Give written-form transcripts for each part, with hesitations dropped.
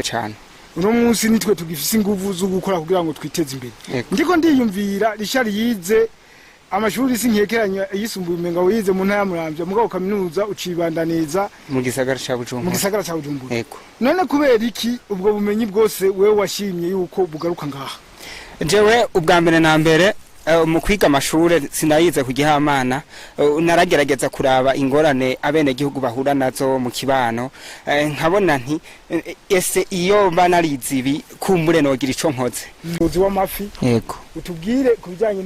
cyane uno munsi nitwe tugifise inguvu zo gukora kugira ngo twiteze imbere. Ndiko ndiyumvira Richard yize amashuri sinkekeranya yisumbuye umenga wize mu ntara Muramvya mugabo kaminuza ucibandaneza mu gisagara ca Bujumbura. Yego. None kubera iki ubwo bumenyi bwose wewe washimye yuko bugaruka ngaha? Jewe ubwa mbere na mbere mu kwiga amashure sinayize kugihamana naragerageza kuraba ingorane abene gihugu bahura nazo mu kibano nkabona nti ese iyo banarize ibi kumbure nogira ico nkoze. Muzi w'amafi yego utubwire kubijanye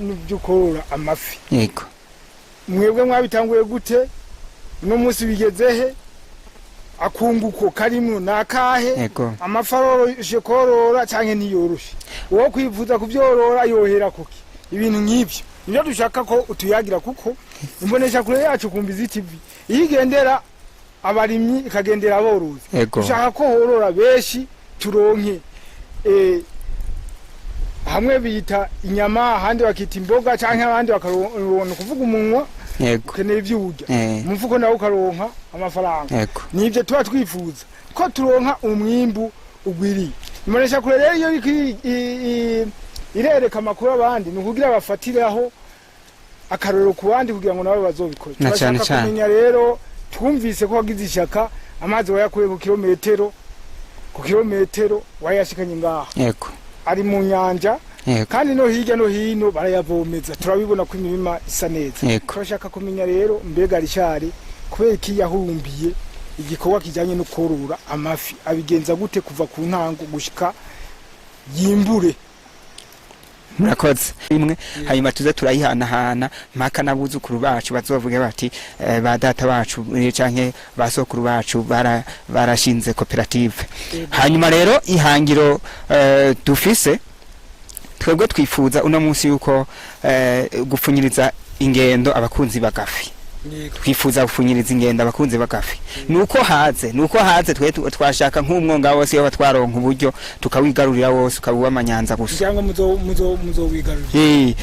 n'ubyukorora amafi. Yego. Mwebwe mwabitanguye gute no munsi bigezehe akunguko karimwe nakahe amafaroro shekorora canke niyoroshe uwo kwivuza kuvyorora yohera kuki ibintu nk'ivyo nivyo dushaka ko utuyagira kuko imbonesha kure yacu kumbiza TV igendera abarimyi ikagendera aborozi dushaka ko horora beshi turonke hamwe bita inyama handi bakita imboga canke abandi bakaronka kuvuga umunwa keneye ivyurya mumfuko nawo ukaronka amafaranga nivyo tuba twifuza ko turonka umwimbu ugwiri imbonesha kure rero iyo irereka amakuru abandi nukugira bafatiraho akaroro ku bandi kugira ngo nabo bazobikora turashaka kumenya rero twumvise ko wagize ishaka amazi wayakuye ku kilometero wayashikanye ngaha ari mu nyanja kandi no hirya no hino barayavomeza turabibona ko imirima isa neza turashaka kumenya rero mbega Richard kubera iki yahumbiye igikorwa kijanye no korora amafi abigenza gute kuva ku ntango gushika yimbure. Murakoze imwe hanyuma tuze turayihanahana mpaka nabuzukuru bacu bazovuge bati ba data bacu canke basokuru bacu barashinze koperative. Hanyuma rero ihangiro dufise twebwe twifuza uno munsi yuko gupfunyiriza ingendo abakunzi bagafi. Twifuza gupfunyiriza ingendo abakunzi bagafi nuko haze twe twashaka nk'umwonga wose yo batwaronka uburyo tukawigarurira wose ukabuwa amanyanza gusa cyangwa muzo wigarurira.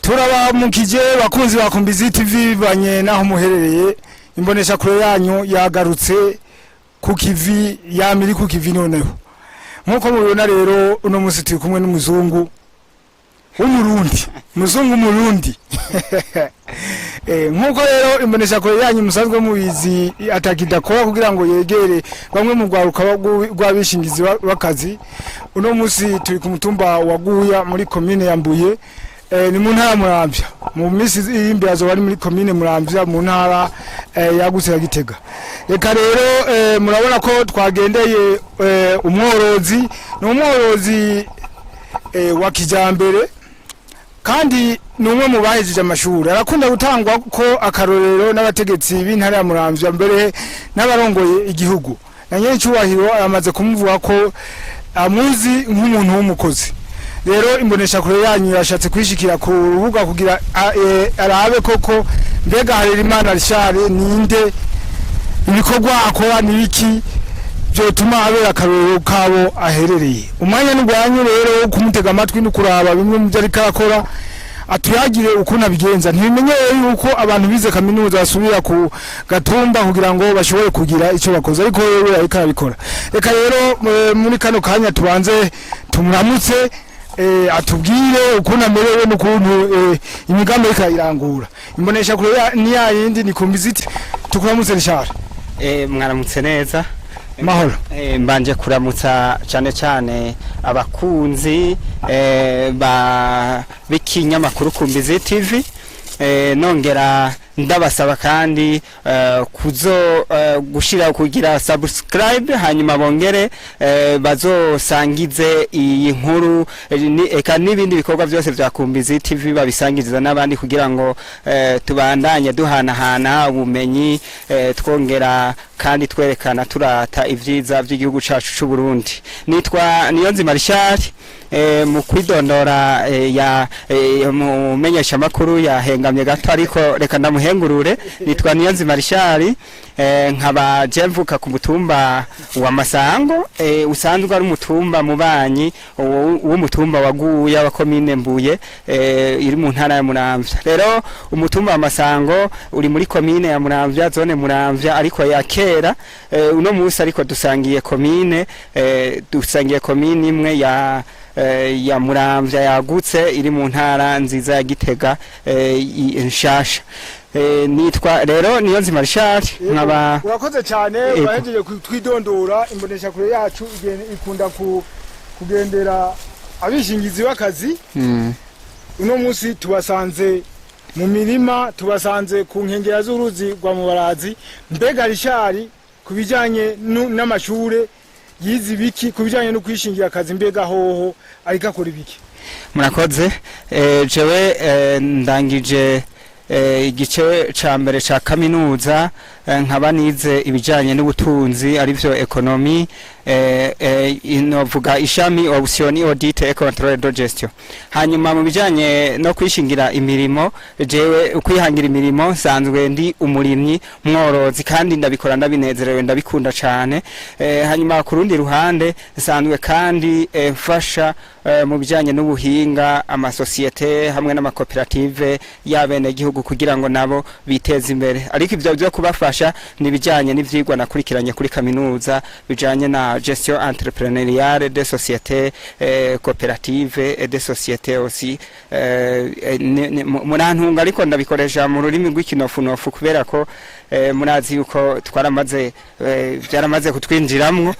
Turabamukije bakunzi bakumbiza TV banye naho muherereye imbonesha kure yanyu yagarutse ku kivi yamiri ku kivi noneho nkuko mubibona rero uno munsi turi kumwe n'umuzungu w'umurundi nkuko rero imbonesha kure yanyu musanzwe mubizi atakidakora kugira ngo yegere bamwe mu rwaruka rw'abishingizi bakazi. Uno munsi turi ku mutumba wa Guya muri commune ya Mbuye ni mu ntara Muramvya mu misi imbere azo bari muri commune Muramvya mu ntara yagutse ya Gitega. Reka rero murabona ko twagendeye umworozi n'umworozi wa kijambere kandi numwe mu bahejeje amashuri arakunda gutangwa ko akarorero n'abategetsi b'intara ya Muramvya mbere n'abarongoye igihugu na nyencubahiro aramaze kumuvuga ko amuzi nk'umuntu w'umukozi. Rero imbonesha kure yanyu yashatse kwishikira ku rubuga kugira arabe koko mbega Harerimana Richard ninde ibikorwa akora nibiki byotuma abera akaroro kabo aherereye. Umwanya n'ugwanyu rero kumutega amatwi no kuraba bimwe mu byo ari karakora atuyagire uko nabigenza ntibimenyeye yuko abantu bize kaminuza basubira ku gatumba kugira ngo bashobore kugira ico bakoze ariko yewe ariko abikora. Reka rero muri kano kanya tubanze tumramutse atubwire ukuntu amerewe n'ukuntu imigambi ikayirangura. Imbonesha kure ni yindi ni kumbiziti tukuramutse Richard. Mwaramutse neza mahoro. Mbanje kuramutsa cyane abakunzi b'ikinyamakuru Kumbizi TV nongera ndabasaba kandi gushira kugira subscribe hanyuma bongere bazosangize iyi nkuru eka nibindi bikorwa byose bya Kumbizi TV babisangiriza n'abandi kugira ngo tubandanye duhanahana ubumenyi twongera kandi twerekana turata ivyiza vy'igihugu cacu c'u Burundi. Nitwa Niyonzima Richard, mu kwidondora ya mumenyesha makuru yahengamye gato ariko reka ndamuhengurure. Nitwa Niyonzima Richard, nkaba mvuka ku mutumba wa Masango, usanzwe ari umutumba mubanyi w'umutumba wa Guya wa komine Mbuye, iri mu ntara ya Muramvya. Rero umutumba wa Masango uri muri komine ya Muramvya, zone Muramvya, ariko ya kera uno musi ariko dusangiye komine imwe ya Muramvya yagutse iri mu ntara nziza ya Gitega nshasha. Nitwa rero Niyonzima Richard, nkaba urakoze cyane bahejeje twidondora. Imbonesha kure yacu ikunda kugendera abishingizi b'akazi. Uno musi tubasanze mu mirima, tubasanze ku nkengera z'uruzi rwa Mubarazi. Mbega Richard, kubijanye n'amashure yizi biki, kubijanye no kwishingira akazi, mbega hoho ariko akora biki? Murakoze. Jewe ndangije igice ca mbere ca kaminuza, nkaba nize ibijanye n'ubutunzi arivyo economy, inovuga ishami option audit et control de gestion. Hanyuma mu bijanye no kwishingira imirimo, jewe ukwihangira imirimo sanzwe ndi umurimyi mworozi kandi ndabikora ndabinezerewe ndabikunda cyane. Hanyuma ku rundi ruhande sanzwe kandi mfasha mu bijanye n'ubuhinga amasosiyete hamwe n'amakoperative y'abene gihugu kugira ngo nabo biteze imbere. Ariko ivyo byo kubafasha ni bijanye n'ivyigwa nakurikiranye kuri kaminuza bijanye na gestion entrepreneuriale des sociétés coopératives et des sociétés aussi. Murantunga ariko ndabikoresha mu rurimi rw'ikinofunofu kubera ko murazi yuko byaramaze kutwinjiramwo,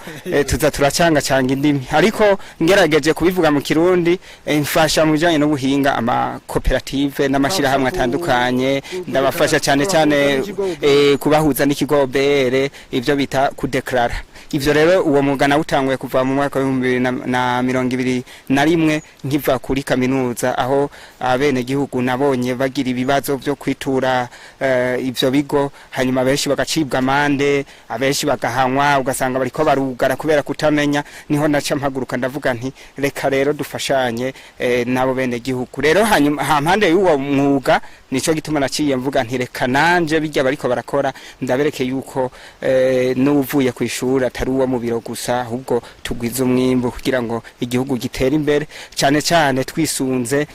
tuza turacanga indimi, ariko ngerageje kubivuga mu Kirundi. Mfasha mu bijanye n'ubuhinga ama cooperative n'amashira hamwe atandukanye, ndabafasha cyane kubahuza n'ikigobere, ivyo bita kudeklara. Ivyo rero uwo mugana utanguye kuva mu mwaka wa 2021 nkiva kuri kaminuza, aho abene gihugu nabonye bagira ibibazo byo kwitura ivyo bigo, hanyuma benshi bagacibwa amande, abenshi bagahanwa, ugasanga bariko barugara kubera kutamenya. Niho naca mpaguruka ndavuga nti reka rero dufashanye nabo bene gihugu. Rero hanyuma hampande y'uwo mwuga nico gituma naciye mvuga nti reka nanje bijya bariko barakora ndabereke yuko n'uvuye ku ishuri atari uwo mu biro gusa, ahubwo tugwiza umwimbo kugira ngo igihugu gitere imbere, cyane twisunze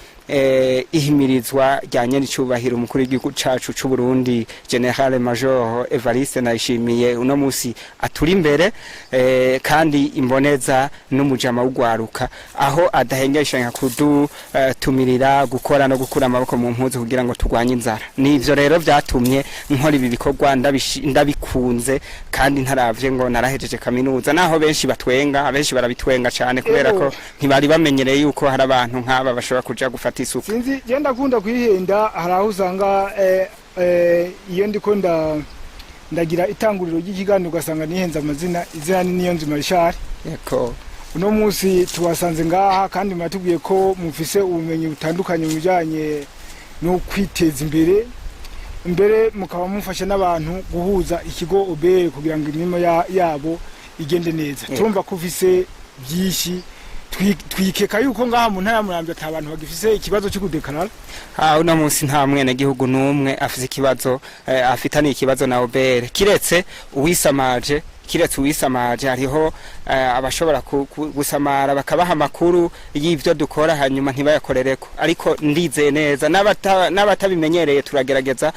ihimirizwa ryanye n'icubahiro umukuru w'igihugu cacu c'u Burundi General Major Evariste Ndayishimiye uno musi aturi imbere, kandi imboneza n'umujama w'ugwaruka aho adahengesha nka tumirira gukora no gukura amaboko mu mpuzu kugira ngo turwanye inzara. Nivyo rero vyatumye nkora ibi bikorwa ndabikunze, kandi ntaravye ngo narahejeje kaminuza, naho benshi batwenga, abenshi barabitwenga cyane kubera ko ntibari bamenyereye yuko hari abantu nk'aba bashobora kuja gufata isuku. Sinzi genda kunda kwihenda, hari aho usanga iyo ndiko ndagira itanguriro ry'ikiganiro ugasanga nihenza amazina. Izina ni Niyonzima Richard. Yego. Uno musi tuwasanze ngaha kandi mwatubwiye ko mufise ubumenyi butandukanye mu bijanye no kwiteza imbere mukaba mufasha n'abantu guhuza ikigo OBR kugira ngo imirimo yabo igende neza. Turumva ko ufise byinshi, twikeka yuko ngaha mu ntara Muramvya ata abantu bagifise ikibazo cyo kudekarara. Uno musi nta mwene gihugu numwe afise ikibazo afitani ikibazo na OBR, kiretse uwisamaje hariho abashobora gusamara bakabaha amakuru y'ivyo dukora hanyuma ntibayakorereko. Ariko ndizeye neza n'abatabimenyereye turagerageza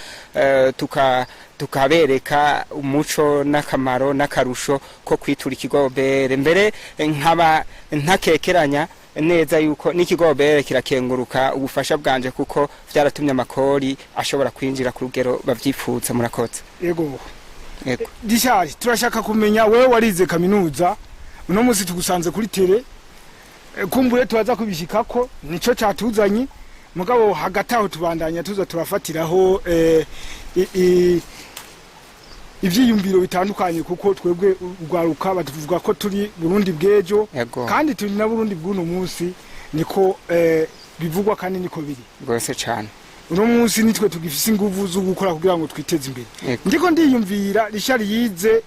tukabereka umuco n'akamaro n'akarusho ko kwitura ikigo OBR. Mbere nkaba ntakekeranya neza yuko n'ikigobere kirakenguruka ubufasha bwanje kuko vyaratumye amakori ashobora kwinjira ku rugero bavyifuza. Murakoze. Yego. Richard, turashaka kumenya wewe warize kaminuza, uno musi tugusanze kuri tele, kumbure tubaza kubishikako nico catuzanye, mugabo hagati aho tubandanya tuza turafatiraho ivyiyumviro bitandukanye, kuko twebwe ugwaruka batuvuga ko turi Burundi bwejo kandi turi na Burundi bw'uno musi, niko bivugwa kandi niko biri gose cyane. Uno musi nitwe tugifise inguvu zo gukora kugira ngo twiteze imbere. Ndiko ndiyumvira Richard yize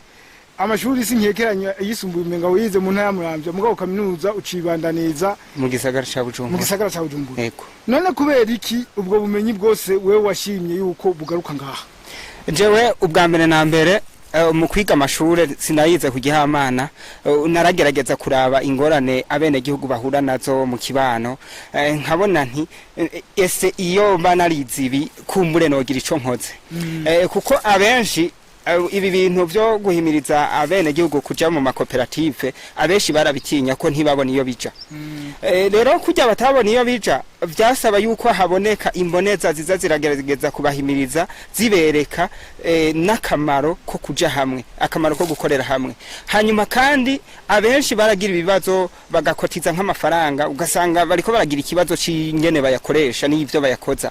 amashuri sinkekeranya yisumbuye umenga wize mu ntara ya Muramvya mugabo kaminuza ucibandaneza mu gisagara ca Bujumbura yego none kubera iki ubwo bumenyi bwose wewe washimye yuko bugaruka ngaha jewe ubwa mbere na mbere mu kwiga amashure sinayize kugihamana naragerageza kuraba ingorane abene gihugu bahura nazo mu kibano nkabona nti ese iyo banarize ibi kumbure nogira ico nkoze kuko abenshi ibi bintu byo guhimiriza abene gihugu kuja mu makoperative abenshi barabitinya ko ntibabona iyo bija rero kujya batabona iyo bija byasaba yuko haboneka imboneza ziza ziragerageza kubahimiriza zibereka n'akamaro ko kuja hamwe akamaro ko gukorera hamwe hanyuma kandi abenshi baragira ibibazo bagakotiza nk'amafaranga ugasanga bariko baragira ikibazo c'ingene bayakoresha n'ivyo bayakoza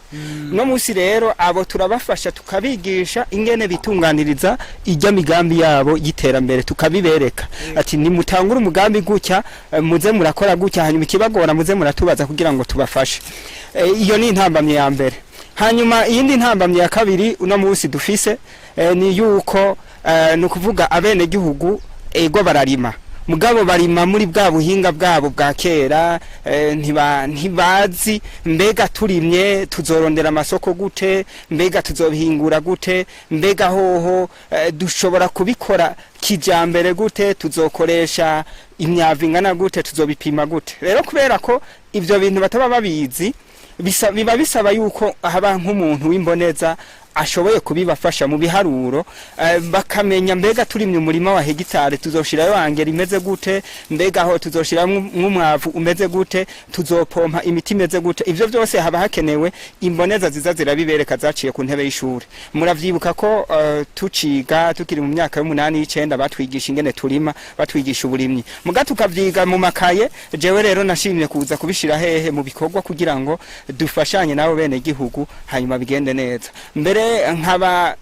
no musi rero abo turabafasha tukabigisha ingene bitunganiriza ijya migambi yabo yiterambere tukabibereka ati ni mutangura umugambi gutya muze murakora gutya hanyuma ikibagora muze muratubaza kugira ngo tubafashe iyo ni intambamye ya mbere hanyuma iyindi ntambamye ya kabiri uno munsi dufise ni yuko nukuvuga abene gihugu ego bararima mugabo barima muri bwa buhinga bwabo bwa kera ntibazi mbega turimye tuzorondera amasoko gute mbega tuzobihingura gute mbega hoho dushobora kubikora kijambere gute tuzokoresha imyavu ingana gute tuzobipima gute rero kubera ko ivyo bintu bataba babizi biba bisaba yuko haba nk'umuntu w'imboneza ashoboye kubibafasha mu biharuro bakamenya mbega turimye umurima wa hegitare tuzoshirayo angera imeze gute mbega ho tuzoshiramwe umwavu umeze gute tuzopompa imiti imeze gute ivyo byose haba hakenewe imboneza ziza zirabibereka zaciye ku ntebe y'ishuri muravyibuka ko tuciga tukiri mu myaka y'umunani y'icenda batwigisha ingene turima batwigisha uburimyi muga tukavyiga mu makaye jewe rero nashimye kuza kubishira hehe mu bikorwa kugira ngo dufashanye nabo bene gihugu hanyuma bigende neza mbere nkaba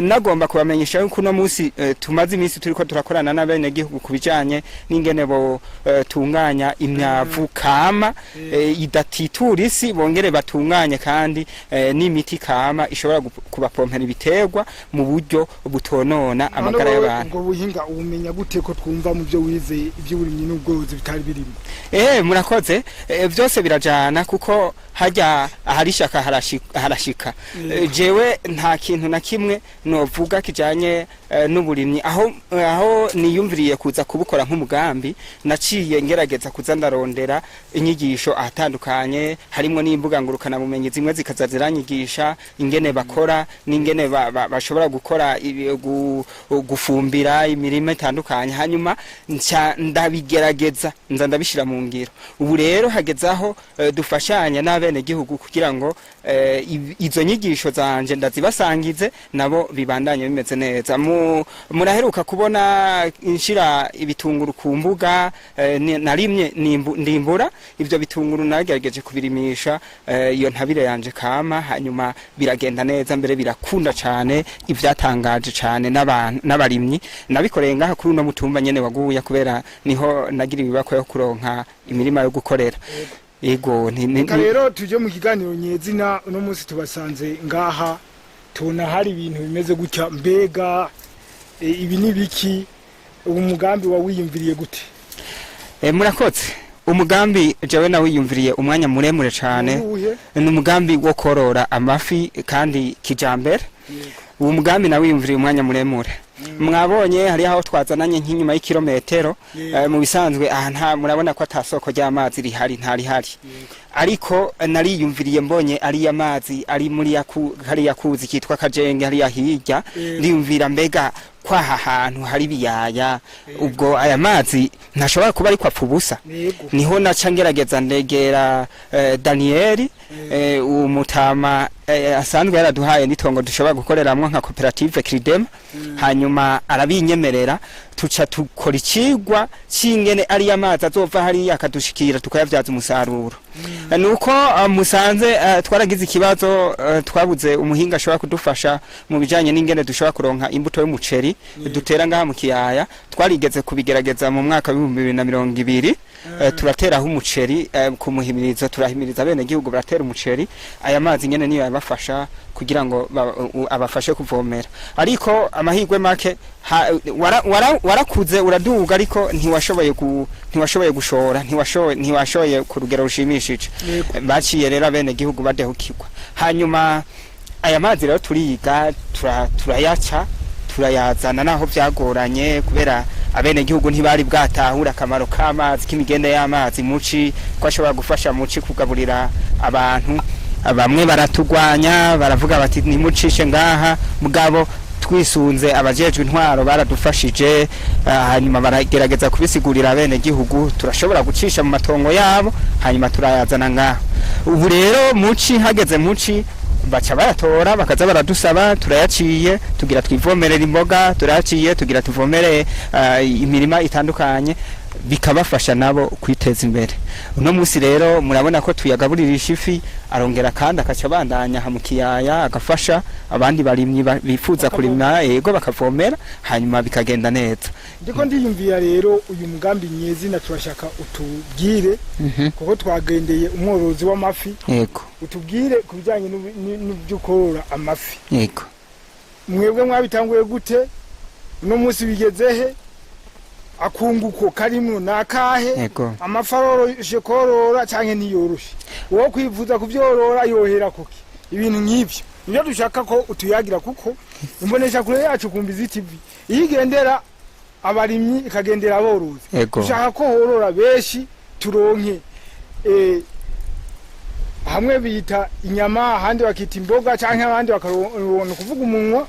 nagomba kubamenyesha yuko no musi tumaze iminsi turiko turakorana n'abene gihugu kubijanye n'ingene bo tunganya imyavu kama idatitura isi bongere batunganye kandi n'imiti kama ishobora kubapompera ibiterwa mu buryo butonona amagara y'abantu ngo buhinga umenya gute ko twumva mu byo wize iby'uburimyi n'ubworozi bitari birimo murakoze byose birajana kuko hajya aharishaka harashika jewe nta kintu na kimwe novuga kijanye n'uburimyi aho niyumviriye kuza kubukora nk'umugambi naciye ngerageza kuza ndarondera inyigisho ahatandukanye harimo n'imbuga ngurukana bumenyi zimwe zikazaziranyigisha ingene bakora n'ingene bashobora gukora gufumbira imirimo itandukanye hanyuma ndabigerageza ndabishira mu ngiro ubu rero hagezaho dufashanya n'abene gihugu kugira ngo izo nyigisho zanje ndazibasangize nabo bibandanye bimeze neza muraheruka kubona inshira ibitunguru ku mbuga narimye ndimbura ivyo bitunguru nagerageje kubirimisha iyo ntabire yanje kama hanyuma biragenda neza mbere birakunda cane ivyatangaje cane n'abarimyi nabikoreye ngaha kuri uno mutumba nyene waguya kubera niho nagira ibibako yo kuronka imirima yo gukorera ego rero tuje mu kiganiro nyezina uno munsi tubasanze ngaha tubona hari ibintu bimeze gutya mbega ibi nibiki umugambi wa wiyumviriye gute murakoze umugambi jewe na wiyumviriye umwanya muremure cane n'umugambi wo korora amafi kandi kijambere uwo mugambi na wiyumviriye umwanya muremure mwabonye hari aho twazananye nk'inyuma y'ikilometero mu bisanzwe aha murabona ko atasoko ry'amazi rihari ntari hari ariko nariyumviriye mbonye ari amazi ari muri hari yakuzi kitwa Kajenge hari yahirya ndiyumvira mbega kwaha hantu hari biyaya ubwo aya mazi ntashobora kuba ariko apfubusa niho naca ngerageza ndegera Daniel umutama asanzwe yaraduhaye nitongo dushobora gukoreramwo nka koperative Cridem hanyuma arabinyemerera tuca tukora ikigwa cy'ingene ari amazi azova hari akadushikira tukayavyaza umusaruro nuko musanze twaragize ikibazo twabuze umuhinga ashobora kudufasha mu bijanye n'ingene dushobora kuronka imbuto y'umuceri dutera ngaha mu kiyaya twarigeze kubigerageza mu mwaka wa 2020 turateraho umuceri ku muhimirizo, turahimiriza bene gihugu baratera umuceri. Aya mazi nyene niyo yabafasha kugira ngo abafashe kuvomera, ariko amahirwe make warakuze uraduga, ariko ntiwashoboye gushora, ntiwashoboye ku rugero rushimishije. Baciye rero bene gihugu badehukirwa. Hanyuma aya mazi rero turiga turayaca turayazana naho byagoranye, kubera abene gihugu ntibari bwatahura akamaro k'amazi, k'imigende y'amazi muci, ko ashobora gufasha muci kugaburira abantu. Bamwe baratugwanya baravuga bati nimucishe ngaha, mugabo twisunze abajejwe intwaro baradufashije. Hanyuma baragerageza kubisigurira abene gihugu, turashobora gucisha mu matongo yabo, hanyuma turayazana ngaha. Ubu rero muci, hageze muci baca baratora bakaza baradusaba, turayaciye tugira twivomerera imboga, turayaciye tugira tuvomere imirima itandukanye, bikabafasha nabo kwiteza imbere. Uno musi rero murabona ko tuyagaburira ifi, arongera kandi akaca bandanya ha mu kiyaya, agafasha abandi barimyi bifuza kurima, yego bakavomera, hanyuma bikagenda neza. Ndiko ndiyumvira rero uyu mugambi nyezina turashaka utubwire, kuko twagendeye umworozi w'amafi, yego utubwire kubijanye n'ubyukorora amafi. Yego Mwebwe mwabitanguye gute? Uno musi bigezehe? Akunguko karimwo nakahe? Amafaroroshe korora canke niyoroshe? Uwo kwivuza kuvyorora yohera kuki? Ibintu nk'ivyo nivyo dushaka ko utuyagira, kuko imbonesha kure yacu Kumbizi TV igendera abarimyi ikagendera aborozi. Dushaka ko horora beshi turonke hamwe bita inyama, ahandi bakita imboga, canke abandi bakaronka kuvuga umunwa.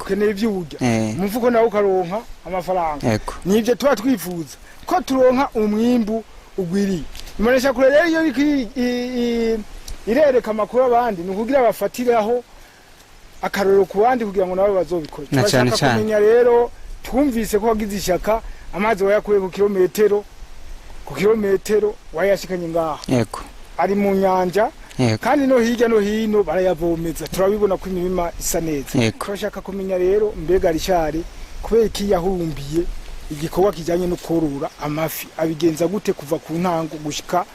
Keneye ivyurya mufuko nawe ukaronka amafaranga. Nivyo tuba twifuza ko turonka umwimbu ugwiriye. Imbonesha kure rero iyo irereka amakuru abandi, nukugira bafatiraho akarorero ku bandi kugira ngo nabo bazobikora. Turashaka kumenya rero, twumvise ko wagize ishaka amazi wayakuye ku kilometero wayashikanye ngaha. Ari mu nyanja, kandi no hirya no hino barayavomeza, turabibona ko imirima isa neza. Turashaka kumenya rero, mbega Richard kubera iki yahumbiye igikorwa kijanye no korora amafi, abigenza gute kuva ku ntango gushika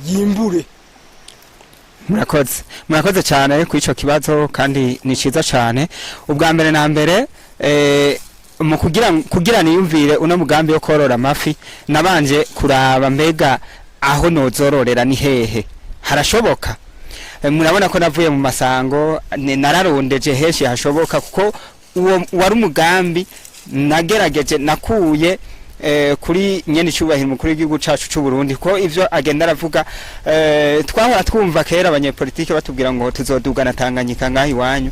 yimbure? Murakoze cyane ku ico kibazo, kandi ni ciza cyane. Ubwa mbere na mbere mu kugira niyumvire uno mugambi wo korora amafi, nabanje kuraba mbega aho nozororera ni hehe, harashoboka. Murabona ko navuye mu masango, nararondeje heshi hashoboka, kuko uwo wari umugambi nagerageje nakuye kuri nyene cyubahiro mukuru w'igihugu cacu cy'u Burundi, ko ivyo agenda aravuga. Twahora twumva kera abanyepolitike batubwira ngo tuzodugana Tanganyika ngaho iwanyu.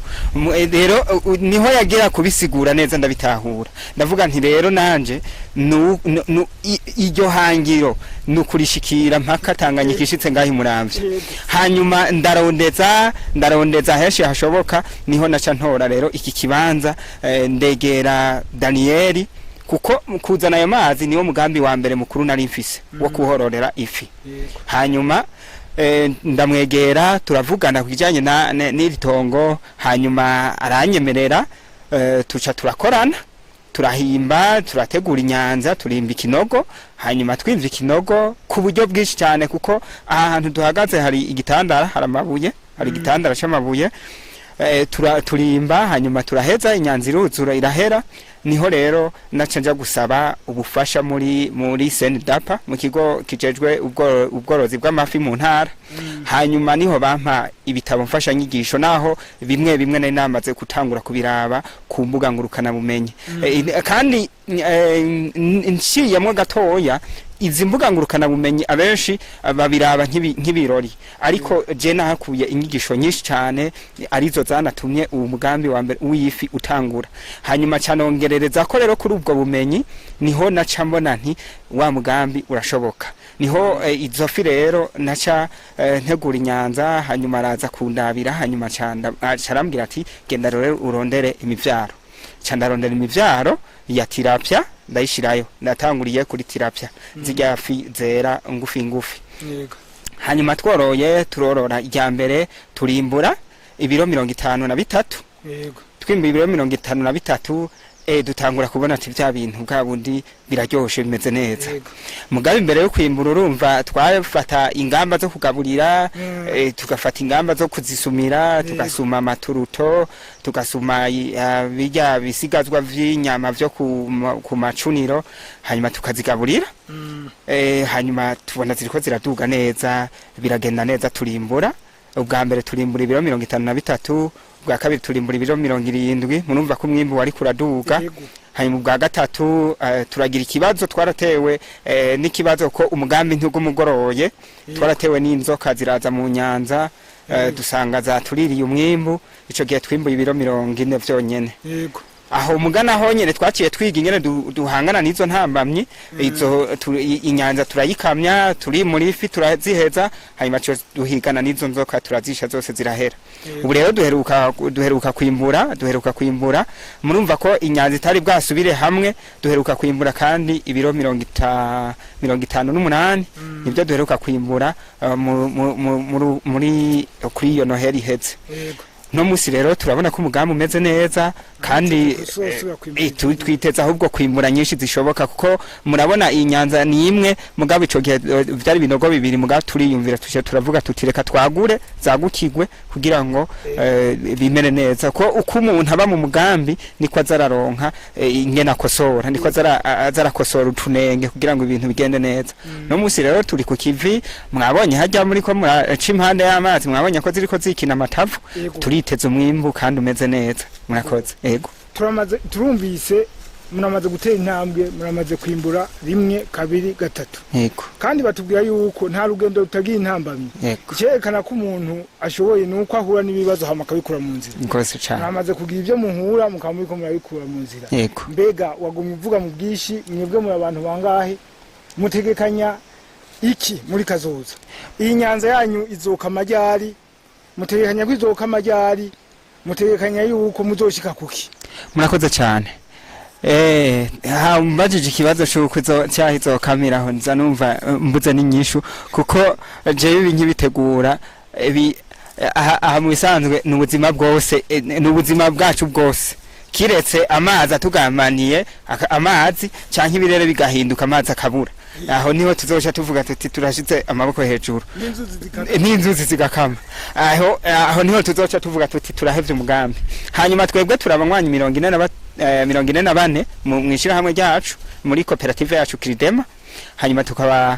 Rero niho yagira kubisigura neza, ndabitahura, ndavuga nti rero nanje iryo hangiro nukurishikira mpaka Tanganyika ishitse ngaho Muramvya. Hanyuma ndarondeza heshi hashoboka, niho naca ntora rero iki kibanza, ndegera Danieli, kuko kuzana ayo mazi niwo mugambi wa mbere mukuru nari mfise wo kuhororera ifi. Hanyuma ndamwegera, turavugana kujanye n'iri tongo, hanyuma aranyemerera, tuca turakorana, turahimba, turategura inyanza, turimba ikinogo, hanyuma twimva ikinogo ku buryo bwinshi cyane, kuko aha hantu duhagaze hari igitandara, hari amabuye, hari igitandara c'amabuye. Turimba, hanyuma turaheza, inyanza iruzura irahera. Niho rero naca nja gusaba ubufasha muri Senidapa, mu kigo kijejwe ubworozi bw'amafi mu ntara. Hanyuma niho bampa ibitabo mfasha nyigisho, naho bimwe nari namaze gutangura kubiraba ku mbuga ngurukana bumenyi. Kandi nciyemwo gatoya, izi mbuga ngurukana bumenyi abenshi babiraba nk'ibirori, ariko je nahakuye inyigisho nyinshi cyane, arizo zanatumye uwo mugambi wa mbere w'ifi utangura. Hanyuma canongerereza ko rero kuri ubwo bumenyi, niho naca mbona nti wa mugambi urashoboka. Niho izo fi rero naca ntegura inyanza, hanyuma araza kundabira, hanyuma carambwira ati genda rero urondere imivyaro. Candarondera imivyaro ya tilapia, ndayishirayo, natanguriye kuri tilapia zijya fi zera ngufi. Hanyuma turorora ijya mbere, turimbura ibiro 53. Twimba ibiro 53, dutangura kubona ati bya bintu bwa bundi biraryoshe bimeze neza. Mugabe imbere yo kwimbura urumva twafata ingamba zo kugaburira, tugafata ingamba zo kuzisumira, tugasuma amaturuto, tugasuma bijya bisigazwa vy'inyama vyo ku macuniro, hanyuma tukazigaburira. Hanyuma tubona ziriko ziraduga neza, biragenda neza, turimbura. Ubwa mbere turimbura ibiro 53, ubwa kabiri turimbura ibiro 70, murumva ko umwimbu wari kuraduga. Hanyuma ubwa gatatu turagira ikibazo, twaratewe n'ikibazo ko umugambi ntugumugoroye, twaratewe n'inzoka ziraza mu nyanza, dusanga zatuririye umwimbu. Ico gihe twimbuye ibiro 40 vyonyene. Yego. Aho mugana ho nyene twaciye twiga ingene duhangana nizo ntambamye, izo inyanza turayikamya, turi muri ifi turaziheza, hanyuma cyo duhigana nizo nzoka turazisha zose zirahera. Ubu rero duheruka kwimbura, murumva ko inyanza itari bwasubire hamwe, duheruka kwimbura kandi ibiro 58 nibyo duheruka kwimbura muri kuri iyo Noheli iheze. No musi rero turabona ko umugambi umeze neza kandi twiteza ahubwo kwimbura nyinshi zishoboka, kuko murabona iyi nyanza ni imwe, mugabo ico gihe byari binogo bibiri, mugabo turiyumvira turavuga tutireka twagure zagukigwe kugira ngo bimere neza, ko uko umuntu aba mu mugambi niko azararonka ingena kosora, niko azarakosora utunenge kugira ngo ibintu bigende neza. No musi rero turi ku kivi, mwabonye hajya muri ko muraca impande y'amazi, mwabonye ko ziriko zikina amatavu, turiteze umwimbu kandi umeze neza. Murakoze. Ego. Turumvise muramaze gutera intambwe, muramaze kwimbura 1 2 3. Yego. Kandi batubwira yuko nta rugendo rutagira intambamye. Cyerekana ko umuntu ashoboye nuko ahura n'ibibazo hama kabikura mu nzira. Ngose cyane. Muramaze kugira ibyo muhura mukamuriko murabikura mu nzira. Yego. Mbega wagumye uvuga mu bwishi, mwebwe muri abantu bangahe mutegekanya iki muri kazoza? Iyi nyanza yanyu izoka amajyari, mutegekanya kwizoka amajyari, mutegekanya yuko muzoshika kuki? Murakoze cyane. Mbajije ikibazo cy'uko cyahizo kameraho nza numva mbuze n'inyishu, kuko je ibi nkibitegura aha mu bisanzwe n'ubuzima bwose, n'ubuzima bwacu bwose, kiretse amazi atugamaniye amazi cyangwa ibirere bigahinduka amazi akabura, aho niho tuzoca tuvuga tuti turashize amaboko hejuru n'inzuzi zigakama, aho niho tuzoca tuvuga tuti turahevye umugambi. Hanyuma twebwe turabanywanyi 44 mu ishirahamwe ryacu muri koperative yacu Kiridema. Hanyuma tukaba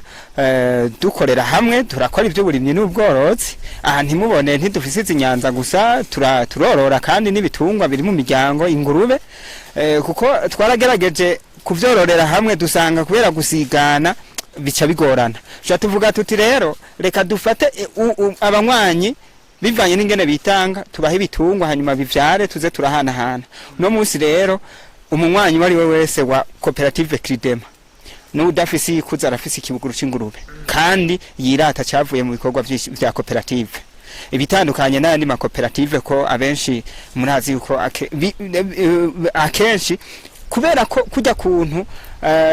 dukorera hamwe, turakora iby'uburimyi n'ubworozi. Aha ntimubone ntidufise izinyanza gusa, turorora kandi n'ibitungwa biri mu miryango, ingurube, kuko twaragerageje kuvyororera hamwe, dusanga kubera gusigana bica bigorana. Tuvuga tuti rero reka dufate abanywanyi bivanye n'ingene bitanga, tubahe ibitungwa hanyuma bivyare tuze turahanahana. No munsi rero umunywanyi wari we wese wa koperative Kiridema n'udafisi ikuza arafisi ikibuguru c'ingurube, kandi yirata cyavuye mu bikorwa vya koperative. Ibitandukanye n'andi makoperative ko abenshi murazi yuko akenshi kubera ko kujya kuntu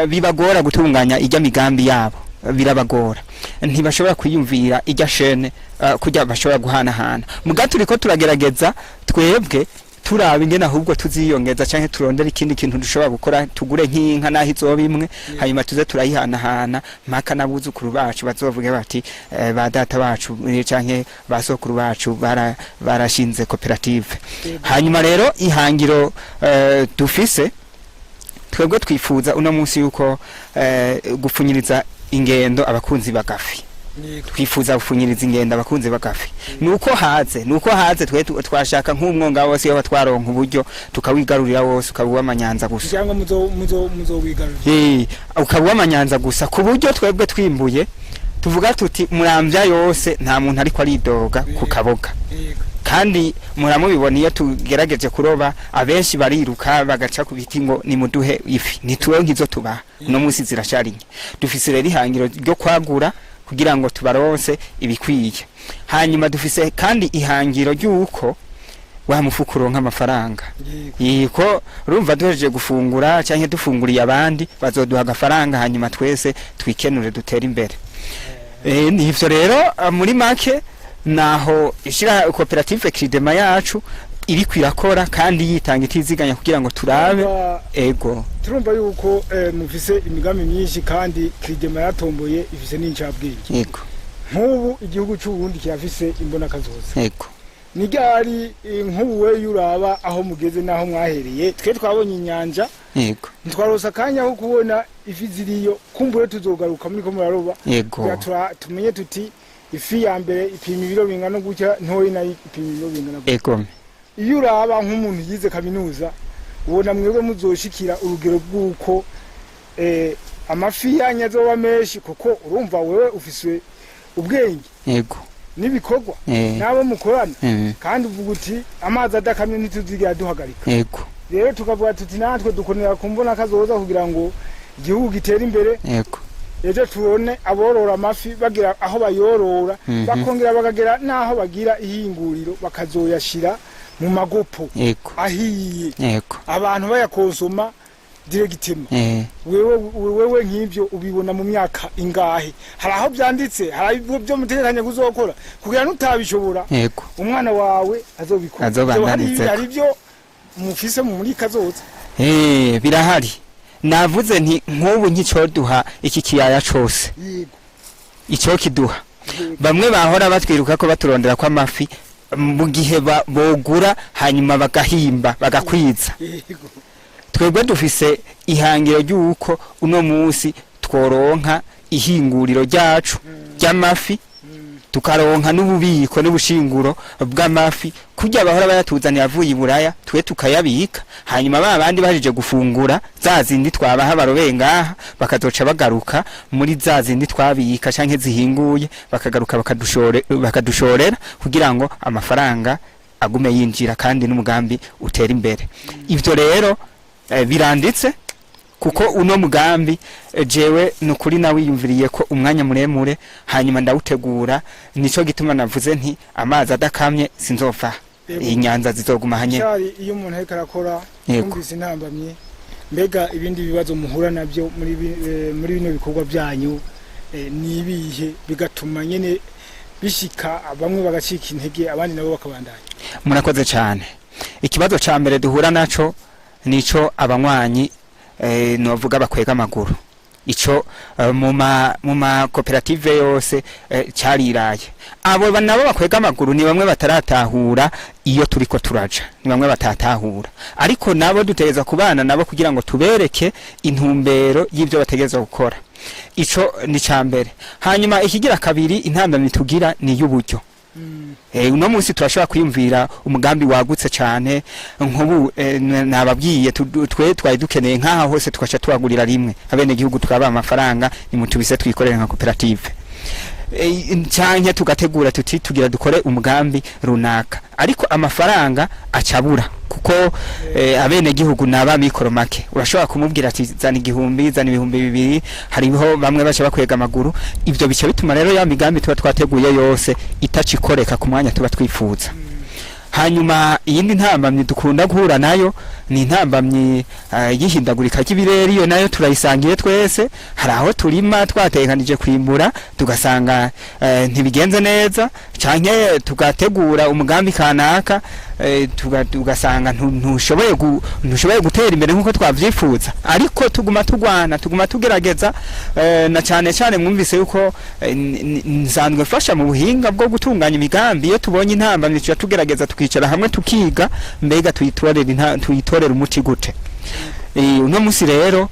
bibagora gutunganya ijya migambi yabo, birabagora, ntibashobora kwiyumvira ijya shene kujya bashobora guhanahana. Mugato riko turagerageza twebwe turaba ingene ahubwo tuziyongeza canke turondera ikindi kintu dushobora gukora, tugure nk'inka naho izoba imwe, hanyuma tuze turayihanahana mpaka n'abuzukuru bacu bazovuge bati ba data bacu canke basokuru bacu barashinze koperative. Hanyuma rero ihangiro dufise twebwe twifuza uno munsi yuko gupfunyiriza ingendo abakunzi bagafi, twifuza gufunyiriza ingendo abakunzi bagafi. Nuko haze twe twashaka nk'umwonga wose yo twaronka uburyo tukawigarurira wose, ukabuwa amanyanza gusa cyangwa muzo wigarurira ukabuwa amanyanza gusa, ku buryo twebwe twimbuye tuvuga tuti Muramvya yose nta muntu ariko aridoga ku Kaboga. Kandi muramubibona iyo tugerageje kuroba abenshi bariruka bagaca ku biti ngo nimuduhe ifi, nituronke izo tubaha. No munsi zirasharinye, dufise rero ihangiro ryo kwagura kugira ngo tubaronse ibikwiye. Hanyuma dufise kandi ihangiro ry'uko wa mufukuro nk'amafaranga, yiko urumva duhejeje gufungura canke dufunguriye abandi bazoduha agafaranga, hanyuma twese twikenure dutera imbere. Nivyo rero muri make naho ishira koperative Kiridema yacu iri kwirakora kandi yitanga itiziganya kugira ngo turabe ego turumva yuko mufise imigambi myinshi kandi Kigema yatomboye ifise n'incabwenge ego nk'ubu igihugu cy'u Burundi kirafise imbona kazoza ego nigari nk'ubu we yuraba aho mugeze naho mwahereye twe twabonye inyanja yego ntitwarosa kanya ho kubona ifi ziriyo kumbure tuzogaruka muri ko muraroba yego tumenye tuti ifi ya mbere ipima ibiro bingana gutya ntoyi nayo ipima ibiro bingana gutya ego iyo uraba nk'umuntu yize kaminuza ubona mwebwe muzoshikira urugero bw'uko amafi yanyazoba menshi kuko urumva wewe ufiswe ubwenge yego nibikorwa nabo mukorana kandi uvuga uti amazi adakamye ntituzigira duhagarika yego rero tukavuga tuti natwe dukonera kumbona kazoza kugira ngo igihugu gitere imbere yego ejo tubone aborora amafi bagira aho bayorora bakongera bakagera naho bagira ihinguriro bakazoyashira mu magopo yego ahiye yego abantu bayakonsoma diregitema wewe nk'ibyo ubibona mu myaka ingahe hari aho byanditse hari ibyo mutegekanya kuzokora kugira nutabishobora yego umwana wawe azobikora hari ibyo mufise mu muri kazoza birahari navuze nti nk'ubu nk'icoduha iki kiyaya cose yego ico kiduha bamwe bahora batwiruka ko baturondera kwa mafi mu gihe bogura hanyuma bagahimba bagakwiza yego twebwe dufise ihangiro ry'uko uno munsi tworonka ihinguriro ryacu ry'amafi tukaronka n'ububiko n'ubushinguro bw'amafi kujya bahora bayatuzanira avuye iburaya twe tukayabika hanyuma babandi baje gufungura za zindi twabaha barobeye ngaha bakazoca bagaruka muri za zindi twabika canke zihinguye bakagaruka bakadushorera kugira ngo amafaranga agume yinjira kandi n'umugambi utera imbere ivyo rero biranditse kuko uno mugambi jewe nukuri nawe yumviriye ko umwanya muremure hanyuma ndawutegura nico gituma navuze nti amazi adakamye sinzova inyanza zizoguma hanye cyari iyo umuntu ariko arakora kumvise intambamye mbega ibindi bibazo muhura nabyo muri bino bikorwa byanyu nibihe bigatuma nyene bishika bamwe bagacika intege abandi nabo bakabandanya murakoze cyane ikibazo ca mbere duhura naco nico abanywanyi novuga bakwega amaguru ico mu ma koperative yose cariraye abo nabo bakwega amaguru ni bamwe bataratahura iyo turiko turaja ni bamwe batatahura ariko nabo dutegeza kubana nabo kugira ngo tubereke intumbero y'ivyo bategeza gukora ico ni cambere hanyuma ikigira kabiri intambamye tugira ni y'uburyo uno munsi turashobora kwiyumvira umugambi wagutse cyane nk'ubu nababwiye twe twari dukeneye nk'aha hose tukaca tuagurira rimwe abene gihugu tukaba amafaranga nimutubise twikorera nka koperative cyanye tugategura tuti tugira dukore umugambi runaka ariko amafaranga acabura kuko abene gihugu naba mikoro make urashobora kumubwira ati zana igihumbi zana ibihumbi bibiri hariho bamwe baca bakwega amaguru ivyo bice bituma rero ya migambi tuba twateguye yose itacikoreka ku mwanya tuba twifuza hanyuma iyindi ntambamye dukunda guhura nayo ni intambamye y'ihindagurika ry'ibirere iyo nayo turayisangiye twese hari aho turima twatekanije kwimbura tugasanga ntibigenze neza canke tugategura umugambi kanaka tugasanga ntushoboye gutera imbere nkuko twavyifuza ariko tuguma tugwana tuguma tugerageza na cyane mwumvise yuko nsanzwe mfasha mu buhinga bwo gutunganya imigambi iyo tubonye intambamye tugerageza tukicara hamwe tukiga mbega tuyitorera umuti gute uno munsi rero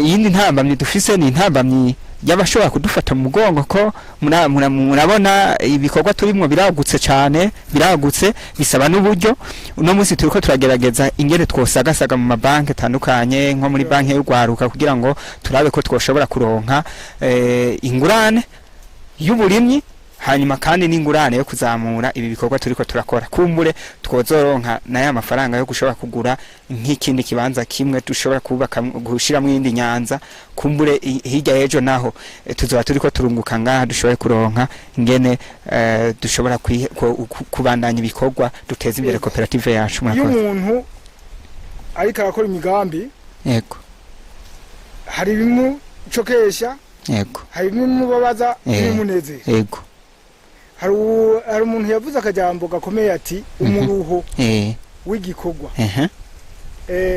iyindi ntambamye dufise ni intambamye yabashobora kudufata mu mugongo ko murabona ibikorwa turimo biragutse cyane biragutse bisaba n'uburyo uno munsi turiko turagerageza ingene twosagasaga mu mabanki atandukanye nko muri banki y'urwaruka kugira ngo turabe ko twoshobora kuronka ingurane y'uburimyi hanyuma kandi n'ingurane yo kuzamura ibi bikorwa turiko turakora kumbure twozoronka naye amafaranga yo gushobora kugura nk'ikindi kibanza kimwe dushobora kubaka gushiramo indi nyanza kumbure hirya ejo naho tuzoba turiko turunguka ngaha dushobore kuronka ingene dushobora kubandanya ibikorwa duteza imbere koperative yacu murakoze iyo umuntu ariko arakora imigambi yego hari bimu cokesha yego hari bimu babaza bimunezeza yego hari umuntu yavuze akajambo gakomeye ati umuruho w'igikorwa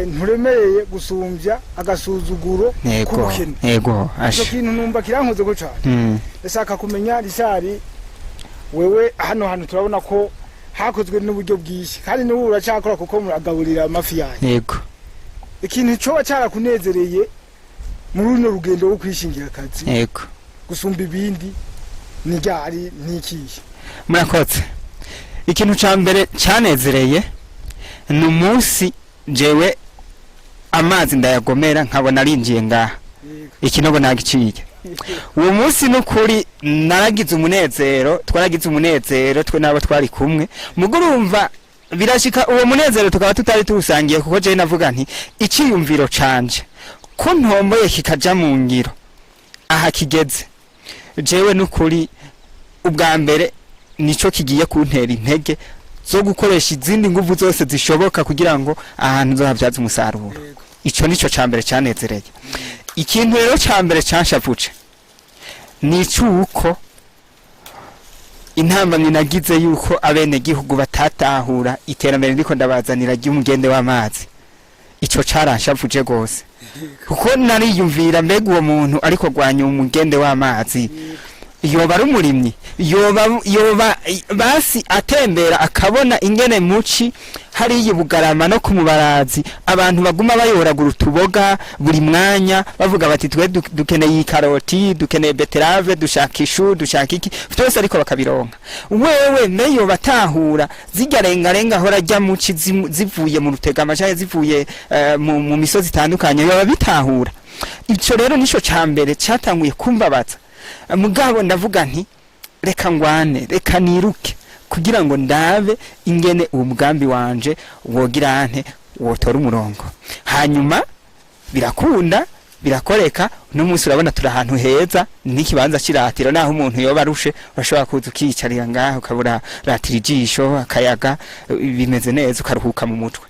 nturemereye gusumbya agasuzuguro k'ubukene. Yego icyo kintu numva kirankoze ko cyane. Ndashaka kumenya Richard, wewe hano turabona ko hakozwe n'uburyo bwinshi kandi n'ubu uracakora kuko muragaburira amafi yanyu. Yego ikintu cyo cyarakunezereye muri runo rugendo rwo kwishingira akazi yego gusumba ibindi ni ryari n'ikihe? Murakoze. Ikintu ca mbere cyanezereye ni umunsi jewe amazi ndayagomera nkabona arinjiye ngaha ikinogo nagiciye. Uwo munsi n'ukuri naragize umunezero, twaragize umunezero twe nabo twari kumwe. Mugurumva birashika uwo munezero tukaba tutari turusangiye kuko je navuga nti iciyumviro canje ko ntomboye kikaja mu ngiro aha kigeze. Jewe n'ukuri ubwa mbere nico kigiye kuntera intege zo gukoresha izindi nguvu zose zishoboka kugira ngo ahantu zohabyaza umusaruro. Ico nico cambere cyanezereye. Ikintu rero cambere canshavuce ni cyuko intambamye nagize yuko abene gihugu batatahura iterambere ndiko ndabazanira ry'umugende w'amazi. Ico caranshavuje gose kuko nariyumvira mbega uwo muntu ariko gwanya umugende w'amazi yoba ari umurimyi, yoba basi atembera akabona ingene muci hari Bugarama no kumubarazi abantu baguma bayoragura utuboga buri mwanya bavuga bati twe dukeneye ikaroti, dukeneye beterave, dushaka ishu, dushaka iki byose ariko bakabironka. Wewe meyo batahura zigarengarenga hora rya muci zivuye mu Rutegama cyangwa zivuye mu misozi itandukanye yoba bitahura. Ico rero nico cambere cyatanguye kumbabaza. Mugabo ndavuga nti reka ngwane, reka niruke kugira ngo ndabe ingene uwo mugambi wanje wogira nte wotora umurongo. Hanyuma birakunda birakoreka. No munsi urabona turi ahantu heza n'ikibanza kiratiro naho umuntu yoba arushe urashobora kuza ukiyicarira ngaho ukabura ratira ijisho akayaga bimeze neza ukaruhuka mu mutwe.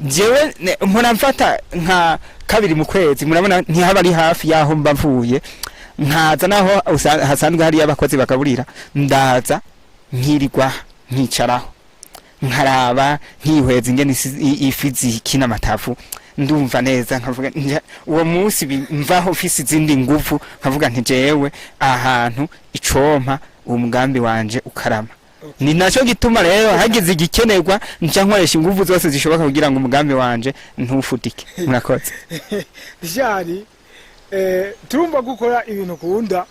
Jewe mpora mfata nka kabiri mu kwezi murabona ntihaba ari hafi yaho mbavuye nkaza naho hasanzwe hari abakozi bagaburira ndaza nkirirwa nkicaraho nkaraba nkihweza ingene ifiziki n'amatavu ndumva neza nkavuga uwo munsi mvaho fisi zindi nguvu nkavuga nti jewe ahantu icompa umugambi wanje ukarama. Ni naco gituma rero hagize igikenerwa nca nkoresha inguvu zose zishoboka kugira ngo umugambi wanje ntufudike. Murakoze. Jari turumva gukora ibintu kunda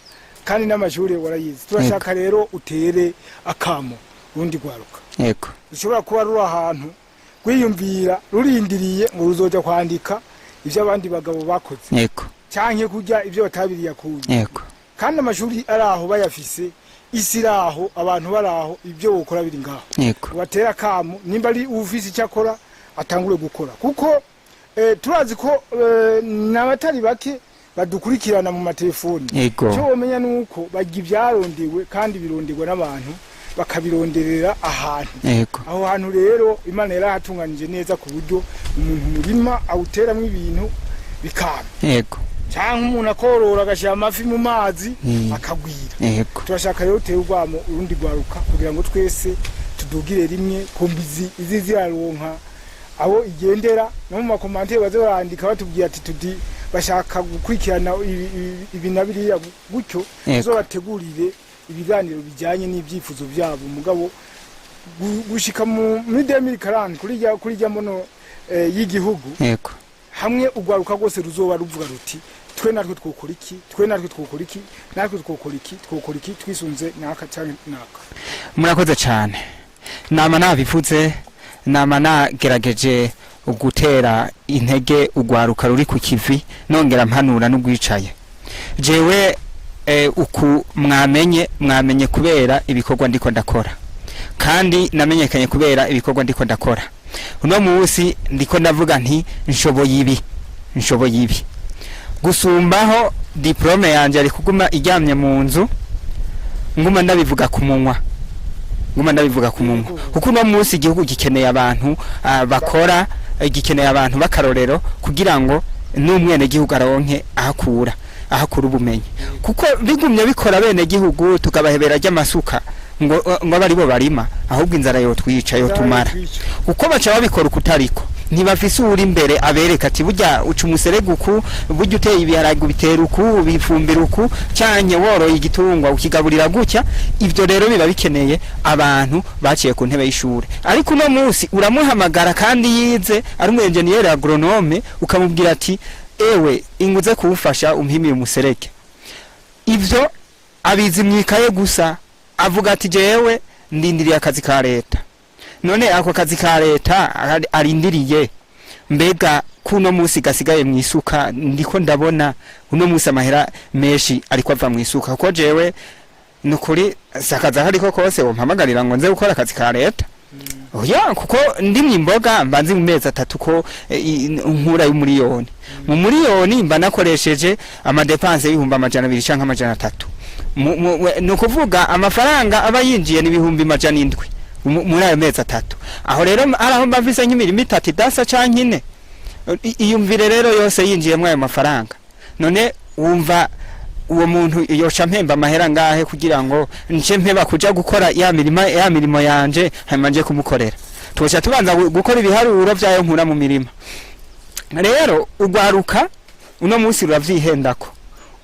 kandi n'amashuri warayize. Turashaka rero utere akamo rundi gwaruka. Yego. Ushobora kuba ruri ahantu gwiyumvira rurindiriye ngo ruzoja kwandika ivyo abandi bagabo bakoze. Yego. Cyanke kujya ivyo batabiriye kunya. Yego. Kandi amashuri araho bayafise isiraho abantu baraho ibyo ukora biri ngaho. Yego. Watera akamo nimba ari ufisi cyakora atangure gukora kuko turazi ko n'abatari bake badukurikirana mu matelefoni. Cyo womenya nuko bajya ibyarondewe kandi bironderwa n'abantu bakabironderera ahantu. Aho hantu rero Imana yarahatunganije neza ku buryo umuntu murima awuteramwe ibintu bikama. Yego. Cyangwa umuntu akorora agashya amafi mu mazi akagwira. Yego. Turashaka rero uteye urwamo urundi gwaruka kugira ngo twese tudugire rimwe kombizi iziziraronka abo igendera no mu makomantere baze barandika batubwiye ati tudi bashaka gukurikirana ibinabiriya gutyo zo bategurire ibiganiro bijyanye n'ibyifuzo byabo mugabo gushika muri 2040 kuri jya mono y'igihugu. Yego. Hamwe ugwaruka gose ruzoba ruvuga ruti twe natwe twokora iki, twe natwe twokora iki, natwe twokora iki twisunze naka cyane naka. Murakoze cyane. Nama nabivuze nama nagerageje ugutera intege ugwaruka ruri ku kivi nongera mpanura n'ugwicaye. Jewe uku mwamenye kubera ibikorwa ndiko ndakora kandi namenyekanye kubera ibikorwa ndiko ndakora. Uno munsi ndiko ndavuga nti nshoboye ibi gusumbaho diplome yanje ari kuguma ijyamye mu nzu nguma ndabivuga ku munwa kuko uno munsi igihugu gikeneye abantu bakora, gikeneye abantu bakarorero kugira ngo n'umwene gihugu aronke ahakura ubumenyi kuko bigumye bikora bene gihugu tukabahebera ry'amasuka ngo bari bo barima ahubwo inzara yo twica yo tumara uko baca babikora ukutariko ntibafise uri imbere abereka ati burya uca umuserege uku burya uteye ibiharage bitera uku bifumbira uku cyanye woroye igitungwa ukigaburira gutya ivyo rero biba bikeneye abantu baciye ku ntebe y'ishure ariko no munsi uramuhamagara kandi yize ari mu engineer agronome ukamubwira ati ewe inguze kuwufasha umpimire umuserege ivyo abizi mwikaye gusa avuga ati jewe ndindiriye akazi ka leta none ako kazi ka leta arindiriye mbega kuno musi gasigaye mwisuka ndiko ndabona uno musi amahera meshi ariko ava mwisuka ko jewe nukuri sakaza hariko kose wompamagarira ngo nze gukora akazi ka leta oya kuko ndimye imboga mbanzi mu mezi 3 ko nkura y'umuriyoni mu muriyoni mba nakoresheje amadepense y'ibihumbi 200 canke 300 no kuvuga amafaranga aba yinjiye n'ibihumbi 700 muri ayo mezi 3 aho rero araho mbavise nk'imirimo 3 idasa canke 4 iyumvire rero yose yinjiye mu ayo mafaranga none wumva uwo muntu yosha mpemba amahera ngahe kugira ngo nce mpeba kuja gukora ya mirimo yanje hamanje kumukorera tubacha tubanza gukora ibiharuro vyayo nkura mu mirima rero ugwaruka uno munsi ruravyihendako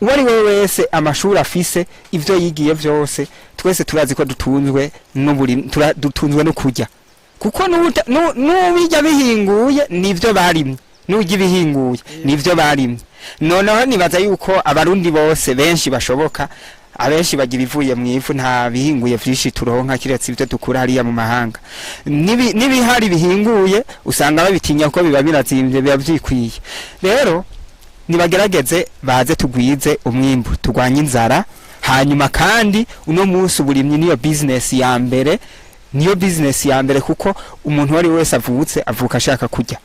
uwari we wese amashuri afise ivyo yigiye vyose twese turazi ko dutunzwe n'uburi dutunzwe no kujya kuko n'ubijya bihinguye nivyo barimye n'ujya bihinguye nivyo barimye noneho nibaza yuko abarundi bose benshi bashoboka abenshi bagira ivuye mu ivu nta bihinguye vyinshi turonka kiretse ivyo dukura hariya mu mahanga nibihari bihinguye usanga babitinya ko biba birazimvye biba vyikwiye rero nibagerageze baze tugwize umwimbu tugwanye inzara hanyuma kandi uno munsi uburimyi niyo business ya mbere kuko umuntu wari wese avutse avuka ashaka kujya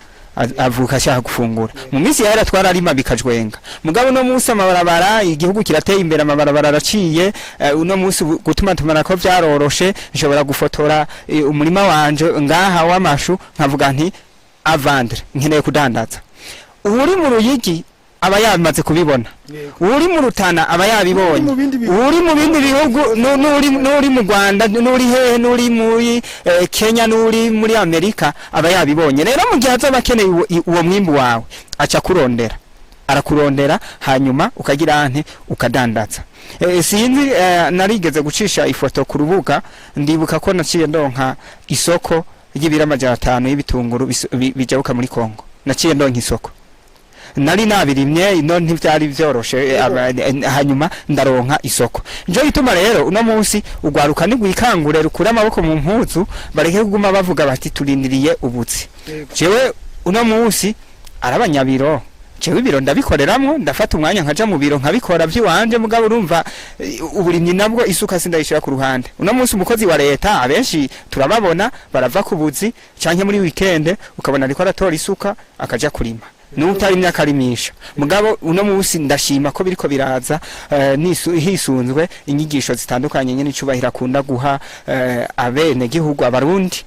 avuka ashaka gufungura mu minsi yara twararima bikajwenga mugabo no munsi amabarabara igihugu kirateye imbere amabarabara araciye uno munsi gutuma tumana ko vyaroroshe nshobora gufotora umurima wanje ngaha w'amashu nkavuga nti avandre nkeneye kudandaza uri mu Ruyigi aba yamaze kubibona uri mu Rutana aba yabibonye uri mu bindi bihugu nuri mu Rwanda nuri hehe nuri muri Kenya nuri muri Amerika aba yabibonye rero mu gihe azabakeneye uwo mwimbu wawe aca kurondera arakurondera hanyuma ukagira ante ukadandaza sinzi narigeze gucisha ifoto ku rubuga ndibuka ko naciye ndonka isoko y'ibira 500 y'ibitunguru bijabuka muri Kongo naciye ndonka isoko nari nabirimye ino ntivyari vyoroshe hanyuma ndaronka isoko njo ituma rero uno munsi ugwaruka ni gwikangure rukura amaboko mu mpuzu bareke kuguma bavuga bati turindiriye ubutsi jewe uno munsi arabanyabiro jewe ibiro ndabikoreramwo ndafata umwanya nkaja mu biro nkabikora vy'iwanje mugabo urumva uburimyi nabwo isuka sindayishira ku ruhande uno munsi umukozi wa leta abenshi turababona barava ku buzi canke muri weekend ukabona ariko aratora isuka akaja kurima n'utari imyakarimisha mugabo uno munsi ndashima ko biriko biraza hisunzwe inyigisho zitandukanye nyene icubahira kunda guha abene gihugu abarundi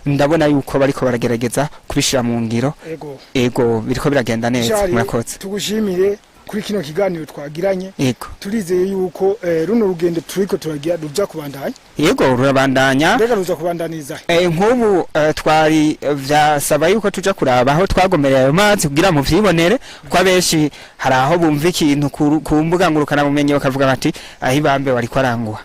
ndabona yuko bariko baragerageza kubishira mu ngiro ego biriko biragenda neza murakoze tugushimire kuri kino kiganiro twagiranye turizeye yuko runo rugendo turiko turagira ruja kubandanya yego rurabandanya mbega ruza kubandaniza nk'ubu twari vyasaba yuko tuja kuraba aho twagomereye ayo mazi kugira mu vyibonere kwa benshi hari aho bumva ikintu ku mbuga ngurukana bumenye bakavuga bati ahibambe wari kwaranguha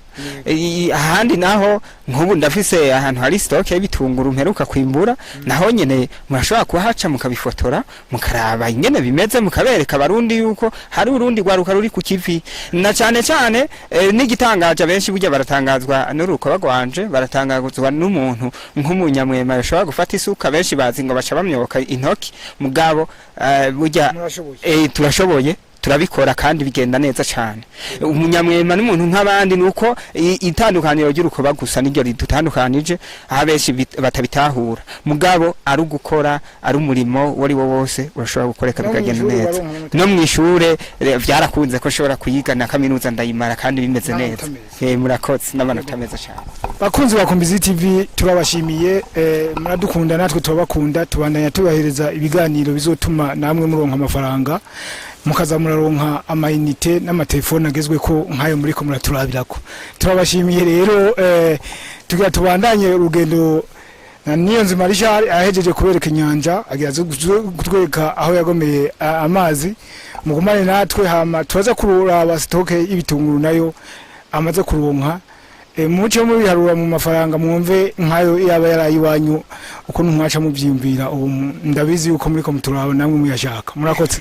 ahandi naho nk'ubu ndafise ahantu hari stock y'ibitunguru mperuka kwimbura naho nyene murashobora kuhaca mukabifotora mukaraba ingene bimeze mukabereka abarundi yuko hari urundi gwaruka ruri ku kivi na cyane cyane n'igitangaje benshi burya baratangazwa n'uruko bagwanje baratangazwa n'umuntu nk'umunyamwema yashobora gufata isuka benshi bazi ngo baca bamyoka intoki mugabo burya turashoboye turabikora kandi bigenda neza cyane umunyamwema n'umuntu nk'abandi nuko itandukaniro ry'uruko bagusa n'iryo ridutandukanije abenshi batabitahura mugabo ari ugukora ari umurimo wari wo wose urashobora gukoreka bikagenda neza no mu ishure byarakunze ko shobora kuyiga na kaminuza ndayimara kandi bimeze neza murakoze n'abantu tameze cyane bakunzi ba Kombizi TV turabashimiye muradukunda natwe turabakunda tubandanya tubahereza ibiganiro bizotuma namwe muronka amafaranga mukaza muraronka amayinite n'amatelefone agezwe ko nk'ayo muri ko muraturabirako. Turabashimiye rero tugira tubandanye urugendo niyo nzima Richard ahejeje kubereka inyanja agiye gutweka aho yagomeye amazi mugumane natwe hama tuza kuraba stoke y'ibitunguru nayo amaze kuronka muce mu biharura mu mafaranga mwumve nkayo yaba yarayiwanyu uko ntumwaca mu byiyumvira ubu ndabizi yuko muri ko muturaba namwe muyashaka murakoze.